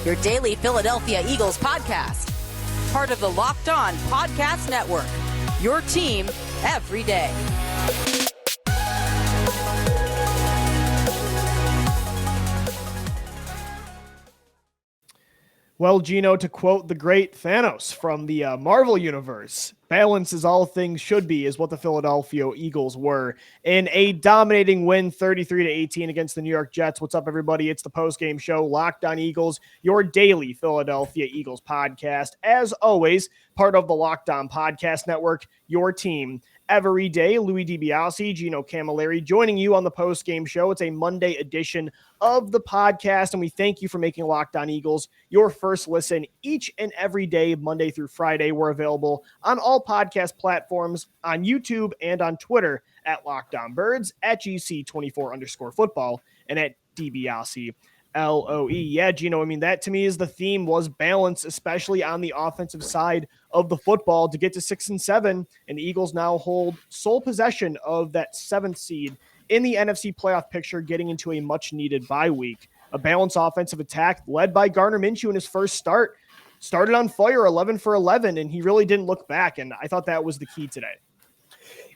your daily Philadelphia Eagles podcast. Part of the Locked On Podcast Network, your team every day. Well, Gino, to quote the great Thanos from the Marvel Universe, balance is all things should be is what the Philadelphia Eagles were in a dominating win 33-18 against the New York Jets. What's up, everybody? It's the postgame show, Locked On Eagles, your daily Philadelphia Eagles podcast. As always, part of the Locked On Podcast Network, your team every day. Louis DiBiase, Gino Camilleri joining you on the post-game show. It's a Monday edition of the podcast, and we thank you for making Locked On Eagles your first listen each and every day, Monday through Friday. We're available on all podcast platforms, on YouTube and on Twitter at Locked On Birds, at GC24_football, and at DiBiase LOE. Yeah, Gino, I mean, that to me is the theme, was balance, especially on the offensive side of the football, to get to 6-7, and the Eagles now hold sole possession of that 7th seed in the NFC playoff picture, getting into a much-needed bye week. A balanced offensive attack led by Gardner Minshew in his first start, started on fire, 11 for 11, and he really didn't look back, and I thought that was the key today.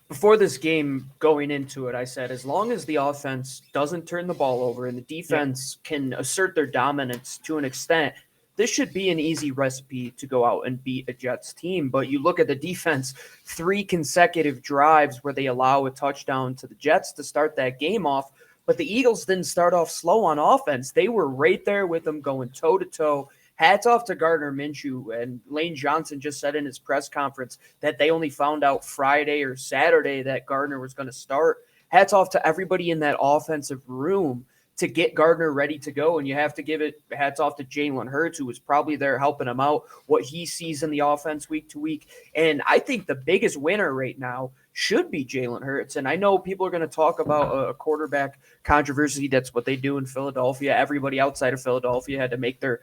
Before this game, going into it, I said, as long as the offense doesn't turn the ball over and the defense can assert their dominance to an extent, this should be an easy recipe to go out and beat a Jets team. But you look at the defense, 3 consecutive drives where they allow a touchdown to the Jets to start that game off. But the Eagles didn't start off slow on offense. They were right there with them, going toe-to-toe. Hats off to Gardner Minshew, and Lane Johnson just said in his press conference that they only found out Friday or Saturday that Gardner was going to start. Hats off to everybody in that offensive room to get Gardner ready to go, and you have to give it hats off to Jalen Hurts, who was probably there helping him out, what he sees in the offense week to week. And I think the biggest winner right now should be Jalen Hurts. And I know people are going to talk about a quarterback controversy. That's what they do in Philadelphia. Everybody outside of Philadelphia had to make their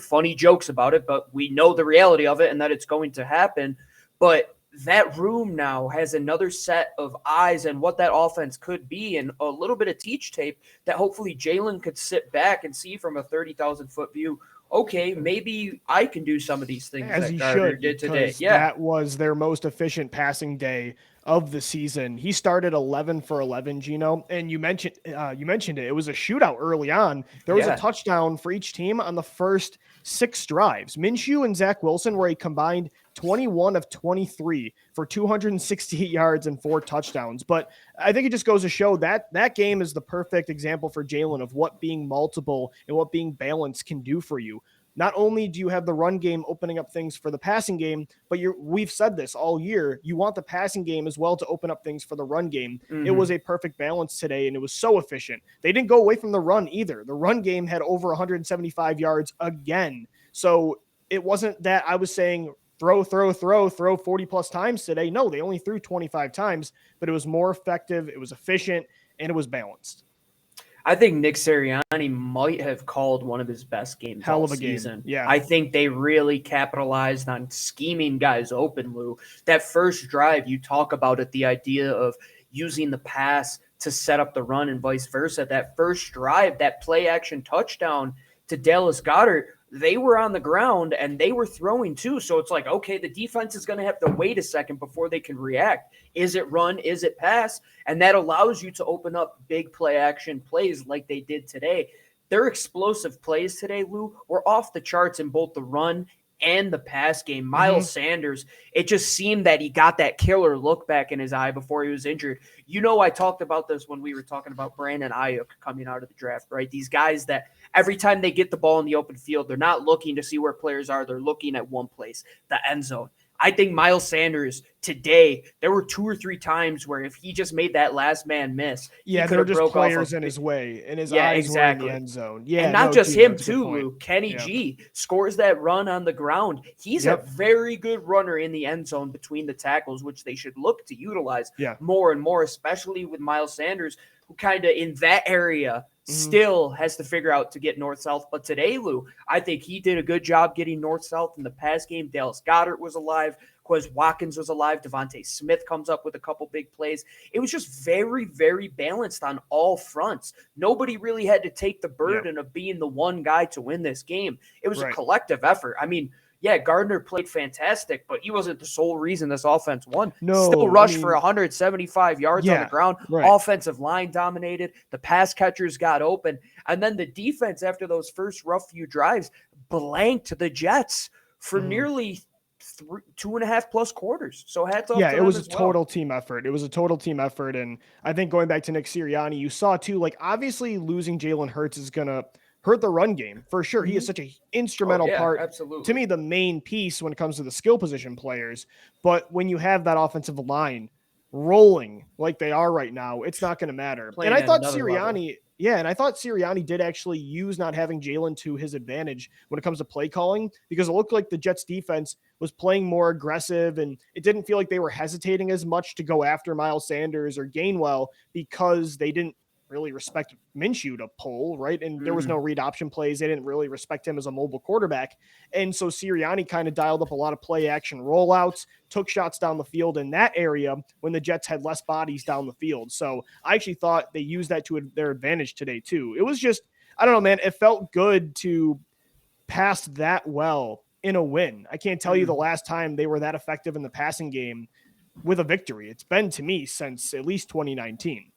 funny jokes about it, but we know the reality of it and that it's going to happen. But that room now has another set of eyes and what that offense could be, and a little bit of teach tape that hopefully Jalen could sit back and see from a 30,000-foot view. Okay, maybe I can do some of these things as that Gardner did today. Yeah, that was their most efficient passing day of the season. He started 11 for 11, Gino, and you mentioned it. It was a shootout early on. There was a touchdown for each team on the first 6 drives. Minshew and Zach Wilson were a combined 21 of 23 for 268 yards and 4 touchdowns. But I think it just goes to show that that game is the perfect example for Jalen of what being multiple and what being balanced can do for you. Not only do you have the run game opening up things for the passing game, but we've said this all year, you want the passing game as well to open up things for the run game. Mm-hmm. It was a perfect balance today, and it was so efficient. They didn't go away from the run either. The run game had over 175 yards again. So it wasn't that I was saying throw 40 plus times today. No, they only threw 25 times, but it was more effective. It was efficient, and it was balanced. I think Nick Sirianni might have called one of his best games all season. Yeah. I think they really capitalized on scheming guys open, Lou. That first drive, you talk about it, the idea of using the pass to set up the run and vice versa. That first drive, that play action touchdown to Dallas Goedert, they were on the ground and they were throwing too. So it's like, okay, the defense is going to have to wait a second before they can react. Is it run? Is it pass? And that allows you to open up big play action plays like they did today. Their explosive plays today, Lou, were off the charts in both the run and the pass game. Miles Sanders, it just seemed that he got that killer look back in his eye before he was injured. You know, I talked about this when we were talking about Brandon Ayuk coming out of the draft, right? These guys that every time they get the ball in the open field, they're not looking to see where players are. They're looking at one place, the end zone. I think Miles Sanders today, there were 2 or 3 times where if he just made that last man miss, there were just players in his way, and his eyes were in the end zone. Yeah, and not just him too, Lou. Kenny G scores that run on the ground. He's a very good runner in the end zone between the tackles, which they should look to utilize more and more, especially with Miles Sanders, who kind of in that area still has to figure out to get north-south. But today, Lou, I think he did a good job getting north-south in the pass game. Dallas Goedert was alive. because Watkins was alive. Devontae Smith comes up with a couple big plays. It was just very, very balanced on all fronts. Nobody really had to take the burden of being the one guy to win this game. It was a collective effort. I mean, yeah, Gardner played fantastic, but he wasn't the sole reason this offense won. No, Still rushed for 175 yards on the ground. Right. Offensive line dominated. The pass catchers got open. And then the defense, after those first rough few drives, blanked the Jets for nearly 2.5+ quarters. So hats off to them. It was a total team effort. It was a total team effort. And I think going back to Nick Sirianni, you saw too, like obviously losing Jalen Hurts is going to hurt the run game for sure. He is such an instrumental part. Absolutely. To me, the main piece when it comes to the skill position players. But when you have that offensive line rolling like they are right now, it's not going to matter. And I thought Sirianni, and I thought Sirianni did actually use not having Jalen to his advantage when it comes to play calling, because it looked like the Jets defense was playing more aggressive and it didn't feel like they were hesitating as much to go after Miles Sanders or Gainwell because they didn't really respect Minshew to pull, right? And there was no read option plays. They didn't really respect him as a mobile quarterback. And so Sirianni kind of dialed up a lot of play action rollouts, took shots down the field in that area when the Jets had less bodies down the field. So I actually thought they used that to their advantage today too. It was just, I don't know, man, it felt good to pass that well in a win. I can't tell you the last time they were that effective in the passing game with a victory. It's been to me since at least 2019.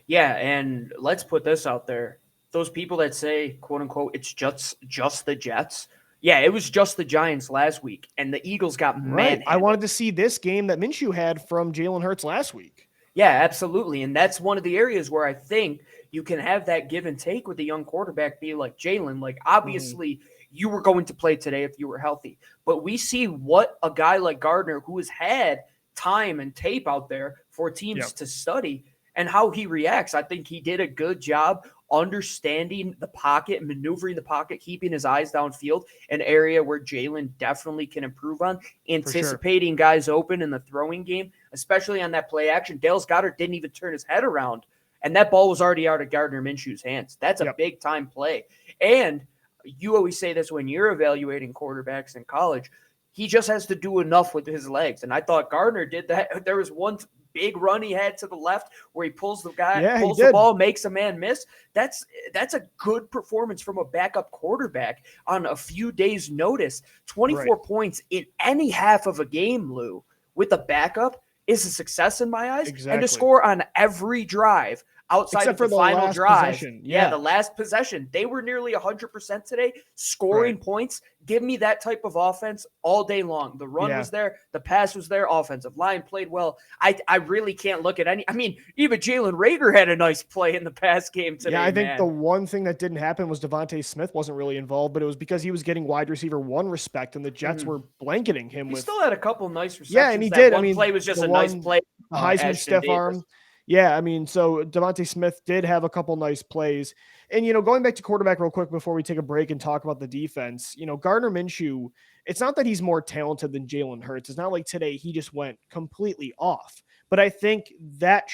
Yeah, and let's put this out there. Those people that say, quote unquote, it's just the Jets. Yeah, it was just the Giants last week, and the Eagles got manhandled. I wanted to see this game that Minshew had from Jalen Hurts last week. Yeah, absolutely. And that's one of the areas where I think you can have that give and take with the young quarterback be like Jalen. Like, obviously, you were going to play today if you were healthy. But we see what a guy like Gardner, who has had time and tape out there for teams to study, and how he reacts. I think he did a good job understanding the pocket, maneuvering the pocket, keeping his eyes downfield, an area where Jalen definitely can improve on, anticipating guys open in the throwing game, especially on that play action. Dallas Goedert didn't even turn his head around, and that ball was already out of Gardner Minshew's hands. That's a big-time play. And you always say this when you're evaluating quarterbacks in college, he just has to do enough with his legs, and I thought Gardner did that. There was one big run he had to the left where he pulls the guy, pulls the ball, makes a man miss. That's a good performance from a backup quarterback on a few days' notice. 24 points in any half of a game, Lou, with a backup is a success in my eyes. Exactly. And to score on every drive outside except of the final drive. Possession. The last possession. They were nearly 100% today, scoring points. Give me that type of offense all day long. The run was there. The pass was there. Offensive line played well. I really can't look at any. I mean, even Jalen Reagor had a nice play in the pass game today. Yeah, I think the one thing that didn't happen was Devontae Smith wasn't really involved, but it was because he was getting wide receiver one respect, and the Jets were blanketing him. He still had a couple nice receptions. Yeah, and he did. One play was just a nice play. The Heisman stiff arm. Yeah, I mean, so Devontae Smith did have a couple nice plays. And, going back to quarterback real quick before we take a break and talk about the defense, Gardner Minshew, it's not that he's more talented than Jalen Hurts. It's not like today he just went completely off. But I think that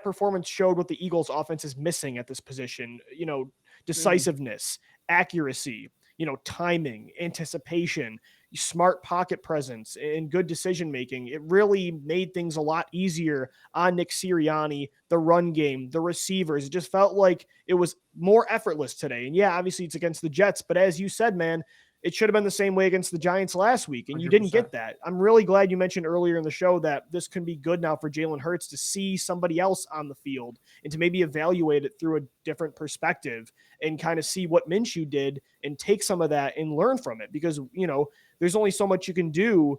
performance showed what the Eagles offense is missing at this position, decisiveness, accuracy, timing, anticipation, smart pocket presence, and good decision-making. It really made things a lot easier on Nick Sirianni, the run game, the receivers. It just felt like it was more effortless today. And obviously it's against the Jets, but as you said, man, it should have been the same way against the Giants last week, and 100%. You didn't get that. I'm really glad you mentioned earlier in the show that this can be good now for Jalen Hurts to see somebody else on the field and to maybe evaluate it through a different perspective and kind of see what Minshew did and take some of that and learn from it, because, there's only so much you can do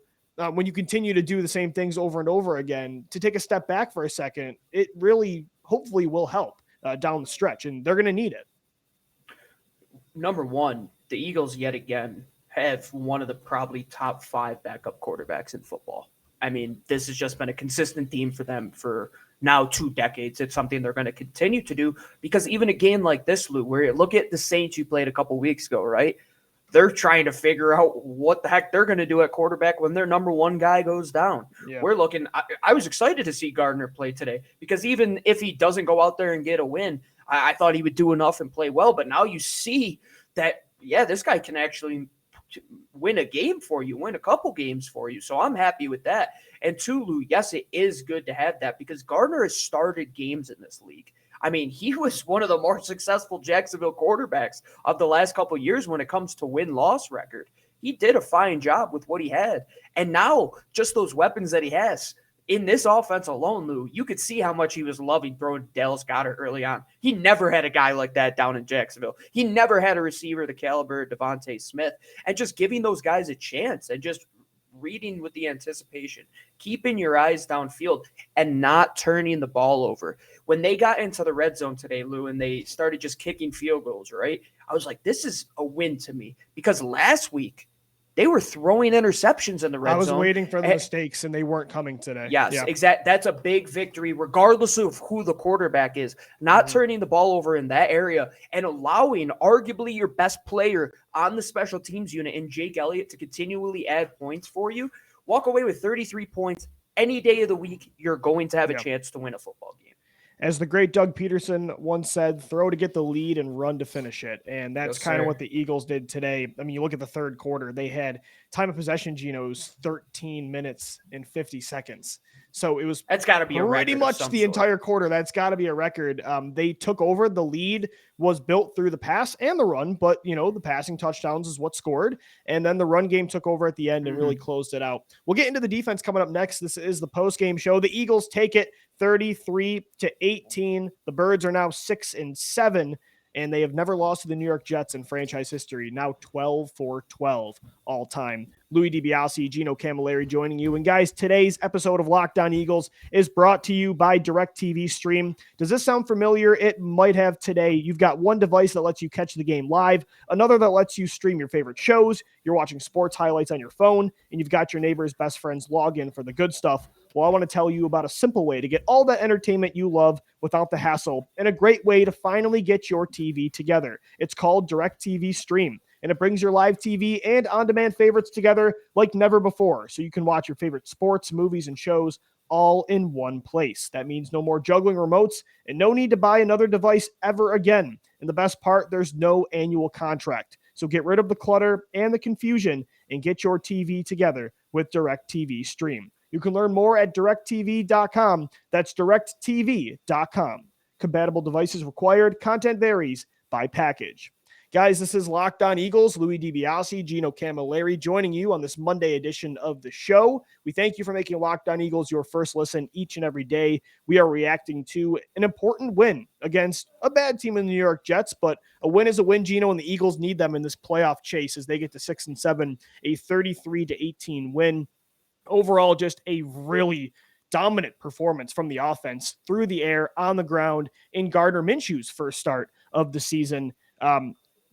when you continue to do the same things over and over again. To take a step back for a second, it really hopefully will help down the stretch, and they're going to need it. Number one, the Eagles yet again have one of the probably top 5 backup quarterbacks in football. I mean, this has just been a consistent theme for them for now 2 decades. It's something they're going to continue to do, because even a game like this, Lou, where you look at the Saints you played a couple weeks ago, right? They're trying to figure out what the heck they're going to do at quarterback when their number one guy goes down. Yeah. We're looking – I was excited to see Gardner play today, because even if he doesn't go out there and get a win, I thought he would do enough and play well. But now you see that, this guy can actually win a game for you, win a couple games for you. So I'm happy with that. And two, Lou, yes, it is good to have that because Gardner has started games in this league. I mean, he was one of the more successful Jacksonville quarterbacks of the last couple of years when it comes to win-loss record. He did a fine job with what he had. And now just those weapons that he has in this offense alone, Lou, you could see how much he was loving throwing to Dallas Goedert early on. He never had a guy like that down in Jacksonville. He never had a receiver the caliber of Devontae Smith. And just giving those guys a chance and just reading with the anticipation, keeping your eyes downfield and not turning the ball over. When they got into the red zone today, Lou, and they started just kicking field goals, right? I was like, this is a win to me because last week they were throwing interceptions in the red zone. I was waiting for the mistakes, and they weren't coming today. Yes, yeah. Exactly. That's a big victory, regardless of who the quarterback is. Not turning the ball over in that area and allowing arguably your best player on the special teams unit in Jake Elliott to continually add points for you. Walk away with 33 points any day of the week. You're going to have a chance to win a football game. As the great Doug Peterson once said, throw to get the lead and run to finish it. And that's kind of what the Eagles did today. I mean, you look at the third quarter, they had time of possession, Geno's 13 minutes and 50 seconds. So it was that's got to be pretty much the entire quarter. That's got to be a record. They took over. The lead was built through the pass and the run, but the passing touchdowns is what scored. And then the run game took over at the end and really closed it out. We'll get into the defense coming up next. This is the post-game show. The Eagles take it 33-18. The Birds are now 6-7. And they have never lost to the New York Jets in franchise history, now 12-12 all time. Louis DiBiase, Gino Camilleri joining you. And guys, today's episode of Locked On Eagles is brought to you by DirecTV Stream. Does this sound familiar? It might have today. You've got one device that lets you catch the game live, another that lets you stream your favorite shows. You're watching sports highlights on your phone, and you've got your neighbor's best friends log in for the good stuff. Well, I want to tell you about a simple way to get all that entertainment you love without the hassle, and a great way to finally get your TV together. It's called DirecTV Stream, and it brings your live TV and on-demand favorites together like never before, so you can watch your favorite sports, movies, and shows all in one place. That means no more juggling remotes and no need to buy another device ever again. And the best part, there's no annual contract. So get rid of the clutter and the confusion and get your TV together with DirecTV Stream. You can learn more at directtv.com. That's directtv.com. Compatible devices required. Content varies by package. Guys, this is Locked On Eagles. Louis DiBiase, Gino Camilleri joining you on this Monday edition of the show. We thank you for making Locked On Eagles your first listen each and every day. We are reacting to an important win against a bad team in the New York Jets, but a win is a win, Gino, and the Eagles need them in this playoff chase as they get to 6-7, a 33-18 win. Overall, just a really dominant performance from the offense through the air, on the ground, in Gardner Minshew's first start of the season.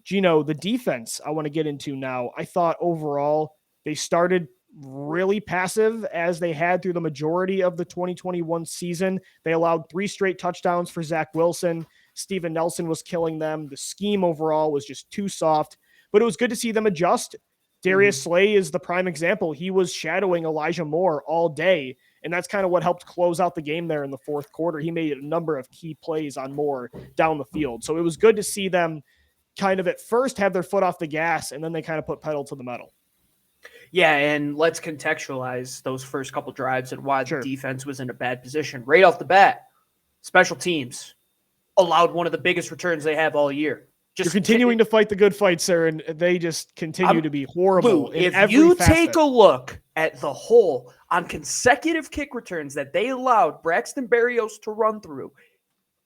Gino, the defense I want to get into now. I thought overall they started really passive as they had through the majority of the 2021 season. They allowed 3 straight touchdowns for Zach Wilson. Steven Nelson was killing them. The scheme overall was just too soft, but it was good to see them adjust. Darius Slay is the prime example. He was shadowing Elijah Moore all day, and that's kind of what helped close out the game there in the fourth quarter. He made a number of key plays on Moore down the field. So it was good to see them kind of at first have their foot off the gas, and then they kind of put pedal to the metal. Yeah, and let's contextualize those first couple drives and why the defense was in a bad position. Right off the bat, special teams allowed one of the biggest returns they have all year. You're continuing to fight the good fight, sir, and they just continue to be horrible. Lou, if you take a look at the whole on consecutive kick returns that they allowed Braxton Berrios to run through,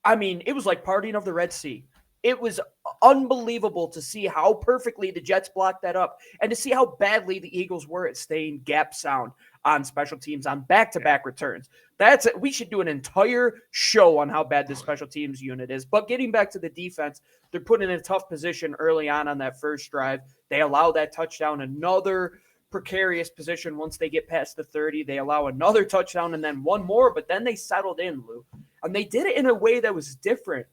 I mean, it was like partying of the Red Sea. It was unbelievable to see how perfectly the Jets blocked that up and to see how badly the Eagles were at staying gap sound on special teams on back-to-back returns. That's it. We should do an entire show on how bad this special teams unit is. But getting back to the defense, they're put in a tough position early on that first drive. They allow that touchdown, another precarious position once they get past the 30. They allow another touchdown and then one more, but then they settled in, Lou. And they did it in a way that was different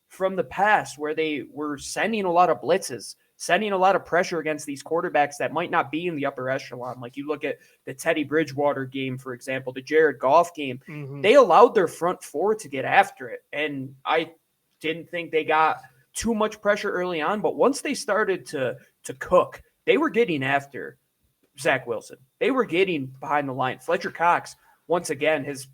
from the past, where they were sending a lot of blitzes, sending a lot of pressure against these quarterbacks that might not be in the upper echelon. Like you look at the Teddy Bridgewater game, for example, the Jared Goff game, they allowed their front four to get after it. And I didn't think they got too much pressure early on, but once they started to cook they were getting after Zach Wilson. They were getting behind the line. Fletcher Cox, once again, has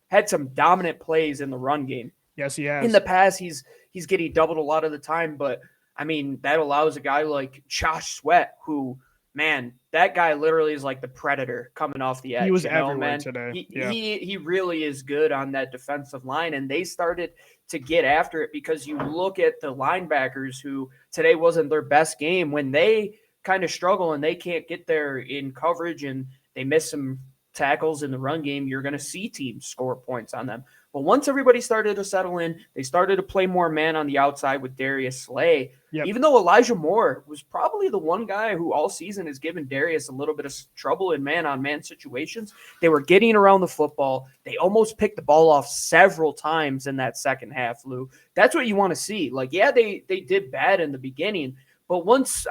had some dominant plays in the run game. Yes, he has. In the past, he's getting doubled a lot of the time, but I mean, that allows a guy like Josh Sweat, who, man, that guy literally is like the predator coming off the edge. He was everywhere everywhere today. He really is good on that defensive line, and they started to get after it because you look at the linebackers who today wasn't their best game when they kind of struggle and they can't get there in coverage and they miss some tackles in the run game. You're going to see teams score points on them. But once everybody started to settle in, they started to play more man on the outside with Darius Slay. Yep. Even though Elijah Moore was probably the one guy who all season has given Darius a little bit of trouble in man-on-man situations, they were getting around the football. They almost picked the ball off several times in that second half, Lou. That's what you want to see. Like, yeah, they did bad in the beginning, but once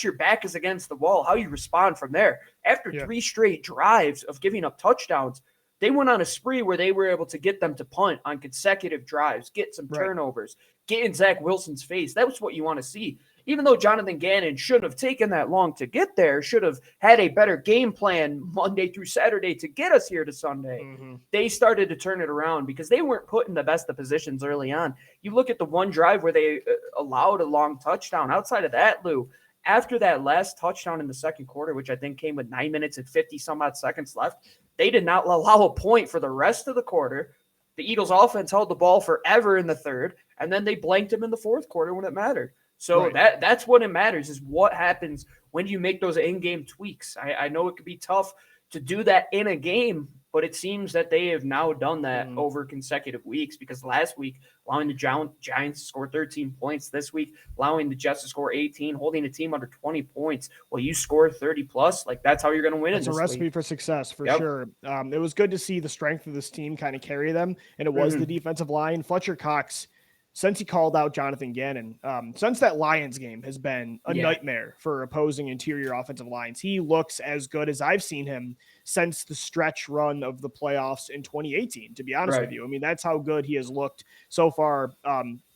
your back is against the wall, how you respond from there. After 3 straight drives of giving up touchdowns, they went on a spree where they were able to get them to punt on consecutive drives, get some turnovers, get in Zach Wilson's face. That was what you want to see. Even though Jonathan Gannon shouldn't have taken that long to get there, should have had a better game plan Monday through Saturday to get us here to Sunday, they started to turn it around because they weren't put in the best of positions early on. You look at the one drive where they allowed a long touchdown. Outside of that, Lou, after that last touchdown in the second quarter, which I think came with 9 minutes and 50-some-odd seconds left, they did not allow a point for the rest of the quarter. The Eagles offense held the ball forever in the third, and then they blanked him in the fourth quarter when it mattered. So that's what it matters, is what happens when you make those in-game tweaks. I know it could be tough to do that in a game, but it seems that they have now done that over consecutive weeks, because last week, allowing the Giants to score 13 points, this week, allowing the Jets to score 18, holding a team under 20 points. Well, you score 30-plus, like that's how you're going to win. It's a recipe for success, for sure. It was good to see the strength of this team kind of carry them, and it was the defensive line. Fletcher Cox, since he called out Jonathan Gannon, since that Lions game has been a nightmare for opposing interior offensive lines. He looks as good as I've seen him since the stretch run of the playoffs in 2018, to be honest with you. I mean, that's how good he has looked so far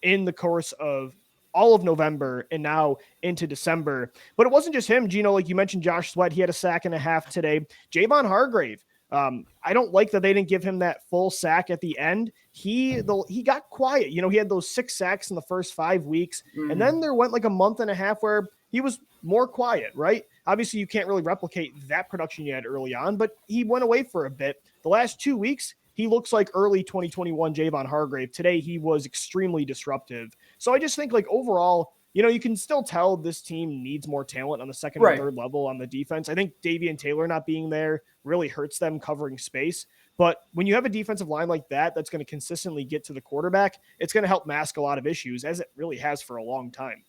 in the course of all of November and now into December. But it wasn't just him, Gino. Like you mentioned, Josh Sweat, he had a sack and a half today. Javon Hargrave, I don't like that they didn't give him that full sack at the end. He got quiet. You know, he had those 6 sacks in the first 5 weeks, and then there went like a month and a half where he was more quiet, right? Obviously, you can't really replicate that production you had early on, but he went away for a bit. The last 2 weeks, he looks like early 2021 Javon Hargrave. Today, he was extremely disruptive. So I just think, like, overall, you know, you can still tell this team needs more talent on the second and third level on the defense. I think Davian Taylor not being there really hurts them covering space. But when you have a defensive line like that, that's going to consistently get to the quarterback, it's going to help mask a lot of issues, as it really has for a long time.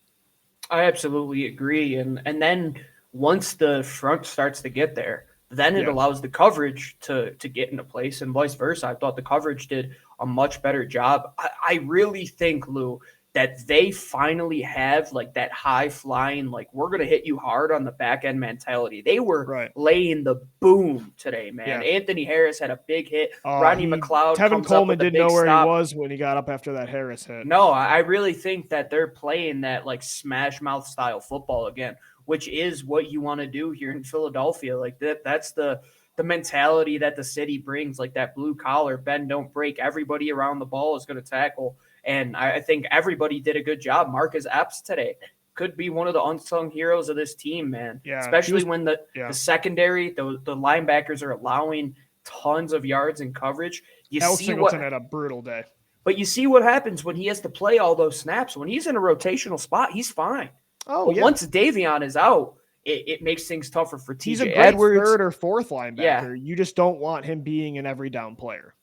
I absolutely agree. And then once the front starts to get there, then it allows the coverage to get into place, and vice versa. I thought the coverage did a much better job. I really think, Lou, that they finally have like that high flying, like we're going to hit you hard on the back end mentality. They were laying the boom today, man. Anthony Harris had a big hit. Rodney McLeod. Tevin Coleman didn't know where he was when he got up after that Harris hit. No, I really think that they're playing that like smash mouth style football again, which is what you want to do here in Philadelphia. Like that's the mentality that the city brings, like that blue collar, bend, don't break. Everybody around the ball is going to tackle. And I think everybody did a good job. Marcus Epps today could be one of the unsung heroes of this team, man. Yeah, especially when the secondary, the linebackers are allowing tons of yards in coverage. Singleton had a brutal day. But you see what happens when he has to play all those snaps. When he's in a rotational spot, he's fine. But once Davion is out, it makes things tougher for TJ He's a great Edwards. Third or fourth linebacker. Yeah. You just don't want him being an every down player.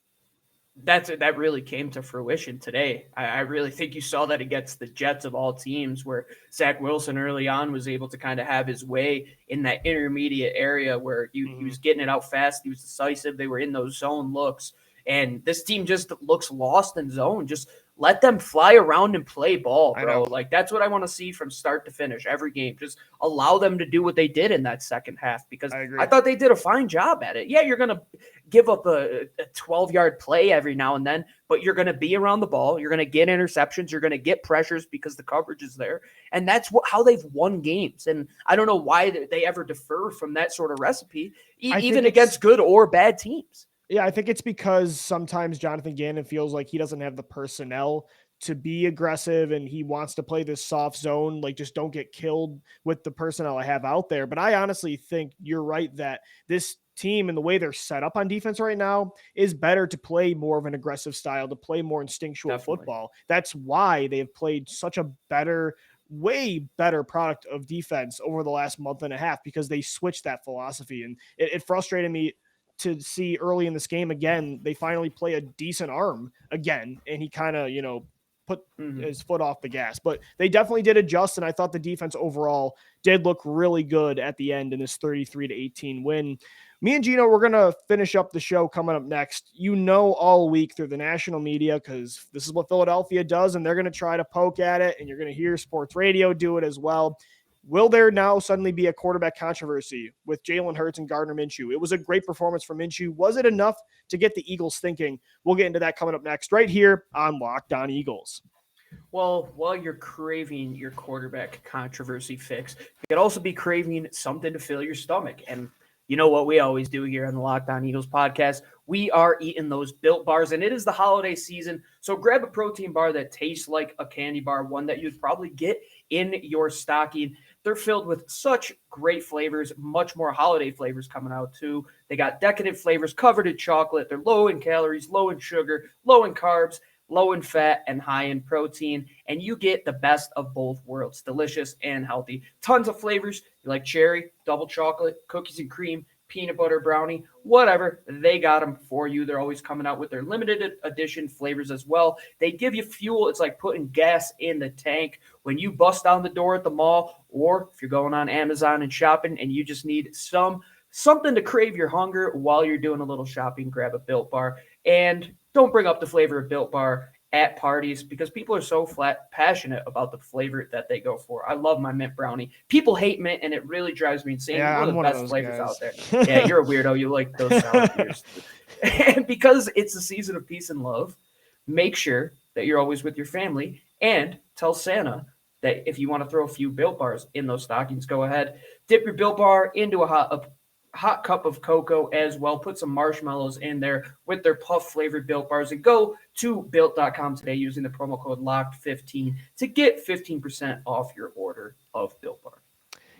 That really came to fruition today. I really think you saw that against the Jets of all teams, where Zach Wilson early on was able to kind of have his way in that intermediate area where he was getting it out fast. He was decisive. They were in those zone looks. And this team just looks lost in zone. Just let them fly around and play ball, bro. Like, that's what I want to see from start to finish every game. Just allow them to do what they did in that second half, because I thought they did a fine job at it. Yeah, you're going to give up a 12-yard play every now and then, but you're going to be around the ball. You're going to get interceptions. You're going to get pressures because the coverage is there. And that's how they've won games. And I don't know why they ever defer from that sort of recipe, even against good or bad teams. Yeah, I think it's because sometimes Jonathan Gannon feels like he doesn't have the personnel to be aggressive and he wants to play this soft zone, like just don't get killed with the personnel I have out there. But I honestly think you're right that this team and the way they're set up on defense right now is better to play more of an aggressive style, to play more instinctual football. That's why they've played such a way better product of defense over the last month and a half, because they switched that philosophy. And it frustrated me to see early in this game again, they finally play a decent arm again, and he kind of, put his foot off the gas. But they definitely did adjust, and I thought the defense overall did look really good at the end in this 33-18 win. Me and Gino, we're going to finish up the show coming up next. All week through the national media, because this is what Philadelphia does, and they're going to try to poke at it, and you're going to hear sports radio do it as well. Will there now suddenly be a quarterback controversy with Jalen Hurts and Gardner Minshew? It was a great performance from Minshew. Was it enough to get the Eagles thinking? We'll get into that coming up next, right here on Locked On Eagles. Well, while you're craving your quarterback controversy fix, you could also be craving something to fill your stomach. And you know what we always do here on the Locked On Eagles podcast? We are eating those Built Bars, and it is the holiday season. So grab a protein bar that tastes like a candy bar, one that you'd probably get in your stocking. They're filled with such great flavors, much more holiday flavors coming out too. They got decadent flavors covered in chocolate. They're low in calories, low in sugar, low in carbs, low in fat, and high in protein. And you get the best of both worlds, delicious and healthy. Tons of flavors. You like cherry, double chocolate, cookies and cream, peanut butter brownie, whatever, they got them for you. They're always coming out with their limited edition flavors as well. They give you fuel. It's like putting gas in the tank when you bust down the door at the mall, or if you're going on Amazon and shopping and you just need something to crave your hunger while you're doing a little shopping. Grab a Built Bar, and don't bring up the flavor of Built Bar at parties, because people are so passionate about the flavor that they go for. I love my mint brownie. People hate mint, and it really drives me insane. Yeah, one of the best flavors out there. Yeah, you're a weirdo. You like those sour beers. And because it's the season of peace and love, make sure that you're always with your family, and tell Santa that if you want to throw a few Built Bars in those stockings, go ahead. Dip your Built Bar into a hot cup of cocoa as well. Put some marshmallows in there with their puff flavored Built Bars, and go to built.com today using the promo code LOCKED15 to get 15% off your order of Built Bar.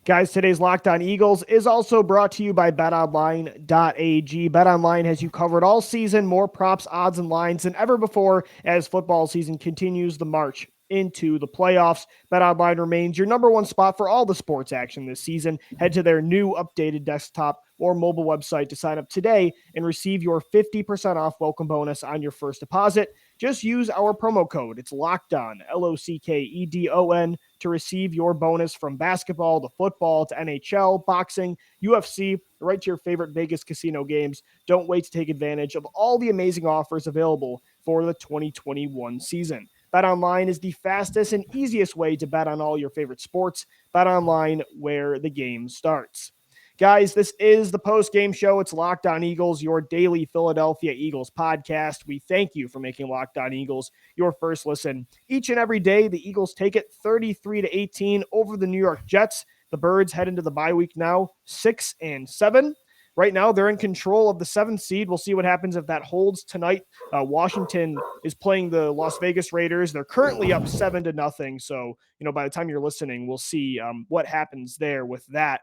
Guys, today's Locked On Eagles is also brought to you by betonline.ag. BetOnline has you covered all season, more props, odds, and lines than ever before as football season continues the march into the playoffs. BetOnline remains your number one spot for all the sports action this season. Head to their new updated desktop or mobile website to sign up today and receive your 50% off welcome bonus on your first deposit. Just use our promo code. It's Locked On, LOCKEDON, to receive your bonus from basketball to football to NHL, boxing, UFC, right to your favorite Vegas casino games. Don't wait to take advantage of all the amazing offers available for the 2021 season. BetOnline is the fastest and easiest way to bet on all your favorite sports. BetOnline, where the game starts. Guys, this is the post-game show. It's Locked On Eagles, your daily Philadelphia Eagles podcast. We thank you for making Locked On Eagles your first listen. Each and every day, the Eagles take it 33-18 over the New York Jets. The Birds head into the bye week now, 6-7. Right now, they're in control of the 7th seed. We'll see what happens if that holds tonight. Washington is playing the Las Vegas Raiders. They're currently up 7-0. So, by the time you're listening, we'll see what happens there with that.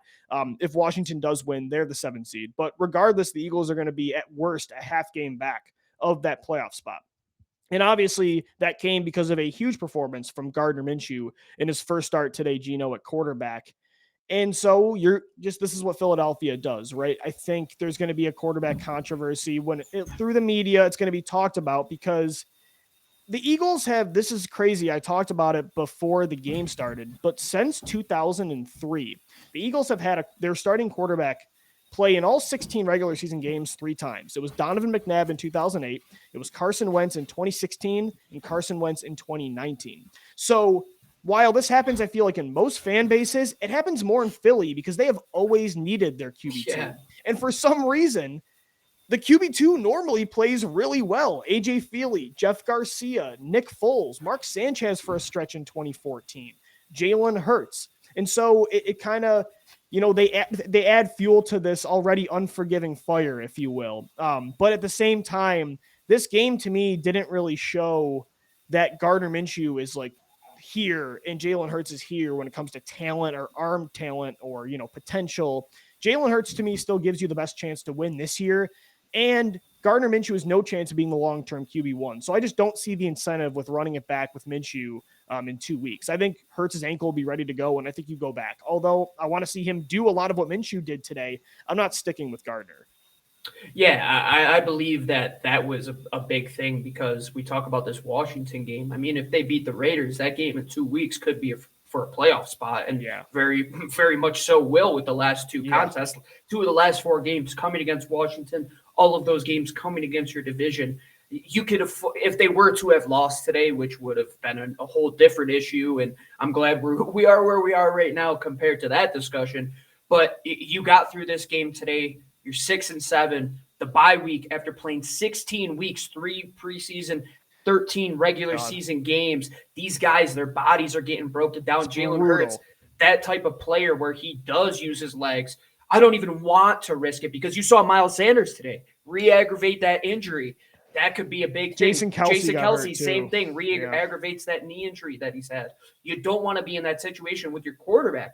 If Washington does win, they're the 7th seed. But regardless, the Eagles are going to be at worst a half game back of that playoff spot. And obviously, that came because of a huge performance from Gardner Minshew in his first start today, Gino, at quarterback. And so this is what Philadelphia does, right? I think there's going to be a quarterback controversy through the media. It's going to be talked about because the Eagles this is crazy. I talked about it before the game started, but since 2003, the Eagles have had their starting quarterback play in all 16 regular season games 3 times. It was Donovan McNabb in 2008. It was Carson Wentz in 2016 and Carson Wentz in 2019. So while this happens, I feel like in most fan bases, it happens more in Philly because they have always needed their QB2. And for some reason, the QB2 normally plays really well. AJ Feely, Jeff Garcia, Nick Foles, Mark Sanchez for a stretch in 2014, Jalen Hurts. And so it kind of, they add fuel to this already unforgiving fire, if you will. But at the same time, this game to me didn't really show that Gardner Minshew is like here and Jalen Hurts is here when it comes to talent or arm talent or, potential. Jalen Hurts to me still gives you the best chance to win this year. And Gardner Minshew has no chance of being the long-term QB1. So I just don't see the incentive with running it back with Minshew in 2 weeks. I think Hurts' ankle will be ready to go, and I think you go back. Although I want to see him do a lot of what Minshew did today, I'm not sticking with Gardner. Yeah, I believe that was a big thing because we talk about this Washington game. I mean, if they beat the Raiders, that game in 2 weeks could be for a playoff spot, and very, very much so will with the last two contests. 2 of the last 4 games coming against Washington, all of those games coming against your division. You could have, if they were to have lost today, which would have been a whole different issue, and I'm glad we are where we are right now compared to that discussion. But you got through this game today. You're 6-7. The bye week after playing 16 weeks, 3 preseason, 13 regular season games. These guys, their bodies are getting broken down. Jalen Hurts, that type of player where he does use his legs. I don't even want to risk it because you saw Miles Sanders today re-aggravate that injury. That could be a big thing. Jason Kelce, same thing, re-aggravates that knee injury that he's had. You don't want to be in that situation with your quarterback.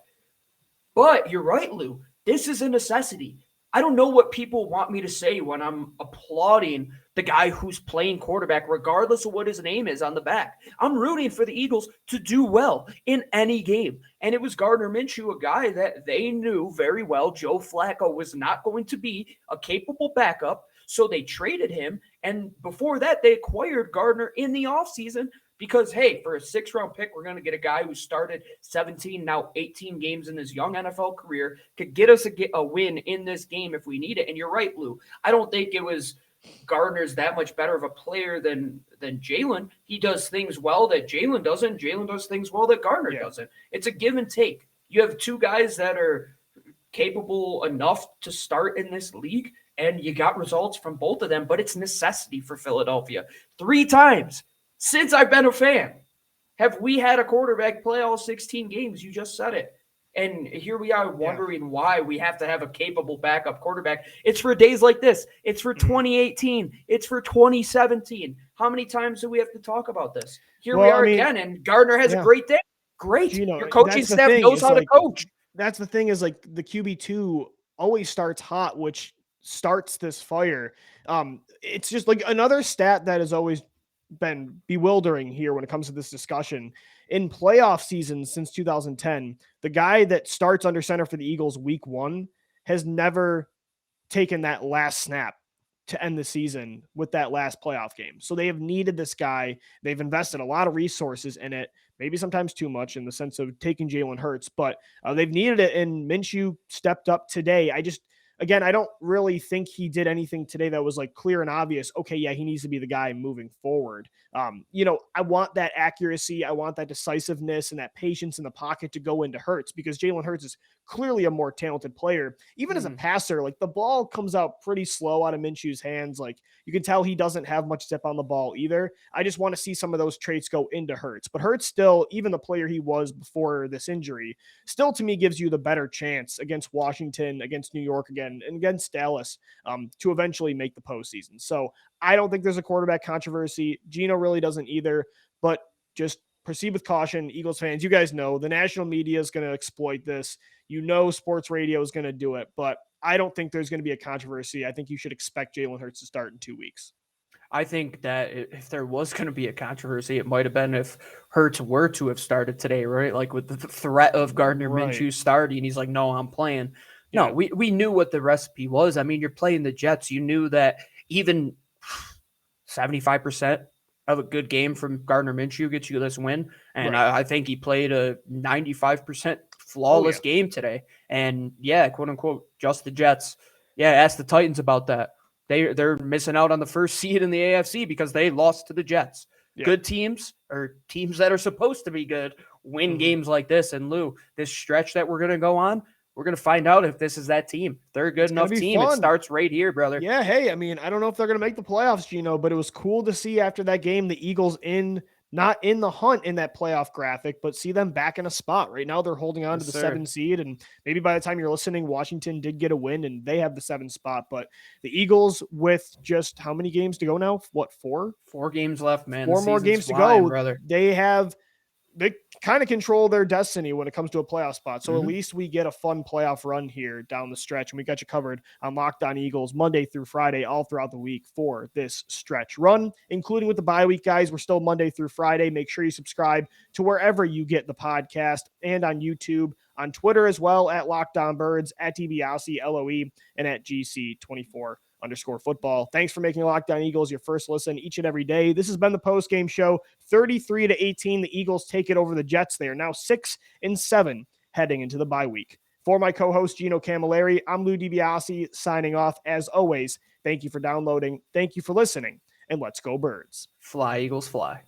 But you're right, Lou. This is a necessity. I don't know what people want me to say when I'm applauding the guy who's playing quarterback, regardless of what his name is on the back. I'm rooting for the Eagles to do well in any game. And it was Gardner Minshew, a guy that they knew very well Joe Flacco was not going to be a capable backup, so they traded him. And before that, they acquired Gardner in the offseason because, hey, for a 6th-round pick, we're going to get a guy who started 17, now 18 games in his young NFL career, could get us a win in this game if we need it. And you're right, Lou. I don't think it was Gardner's that much better of a player than Jalen. He does things well that Jalen doesn't. Jalen does things well that Gardner doesn't. It's a give and take. You have 2 guys that are capable enough to start in this league, and you got results from both of them, but it's necessity for Philadelphia. 3 times since I've been a fan have we had a quarterback play all 16 games. You just said it. And here we are wondering why we have to have a capable backup quarterback. It's for days like this. It's for 2018. It's for 2017. How many times do we have to talk about this? Here we are again, and Gardner has a great day. Great. Your coaching staff knows how to coach. That's the thing is like the QB2 always starts hot, which starts this fire. It's just like another stat that has always been bewildering here when it comes to this discussion. In playoff seasons since 2010, the guy that starts under center for the Eagles week 1 has never taken that last snap to end the season with that last playoff game. So they have needed this guy. They've invested a lot of resources in it, maybe sometimes too much in the sense of taking Jalen Hurts, but they've needed it, and Minshew stepped up today. Again, I don't really think he did anything today that was like clear and obvious. Okay, yeah, he needs to be the guy moving forward. I want that accuracy. I want that decisiveness and that patience in the pocket to go into Hurts because Jalen Hurts is clearly a more talented player. Even as a passer, like the ball comes out pretty slow out of Minshew's hands. Like you can tell he doesn't have much zip on the ball either. I just want to see some of those traits go into Hurts. But Hurts still, even the player he was before this injury, still to me gives you the better chance against Washington, against New York again, and against Dallas to eventually make the postseason. So I don't think there's a quarterback controversy. Gino really doesn't either, but just proceed with caution. Eagles fans, you guys know the national media is going to exploit this. Sports radio is going to do it, but I don't think there's going to be a controversy. I think you should expect Jalen Hurts to start in 2 weeks. I think that if there was going to be a controversy, it might have been if Hurts were to have started today, right? Like with the threat of Gardner Minshew starting, he's like, no, I'm playing. No, we knew what the recipe was. I mean, you're playing the Jets. You knew that even 75% of a good game from Gardner Minshew gets you this win. And I think he played a 95% flawless game today. And quote unquote, just the Jets. Yeah, ask the Titans about that. They're missing out on the first seed in the AFC because they lost to the Jets. Yeah. Good teams, or teams that are supposed to be good, win games like this. And Lou, this stretch that we're going to go on, we're going to find out if this is that team. They're a good enough team. Fun. It starts right here, brother. Yeah, hey, I mean, I don't know if they're going to make the playoffs, Gino, but it was cool to see after that game the Eagles not in the hunt in that playoff graphic, but see them back in a spot. Right now they're holding on to the 7 seed, and maybe by the time you're listening, Washington did get a win and they have the 7 spot. But the Eagles, with just how many games to go now? What, 4? 4 games left, man. 4 more games to go, brother. They kind of control their destiny when it comes to a playoff spot. So at least we get a fun playoff run here down the stretch. And we got you covered on Locked On Eagles Monday through Friday, all throughout the week for this stretch run, including with the bye week, guys. We're still Monday through Friday. Make sure you subscribe to wherever you get the podcast and on YouTube, on Twitter as well, at Locked On Birds, at DiBiase, LOE, and at GC24_football. Thanks for making Locked On Eagles your first listen each and every day. This has been the post-game show. 33-18, the Eagles take it over the Jets. They are now 6-7 heading into the bye week. For my co-host Gino Camilleri, I'm Lou DiBiase signing off. As always, thank you for downloading, thank you for listening, and let's go Birds. Fly, Eagles, fly.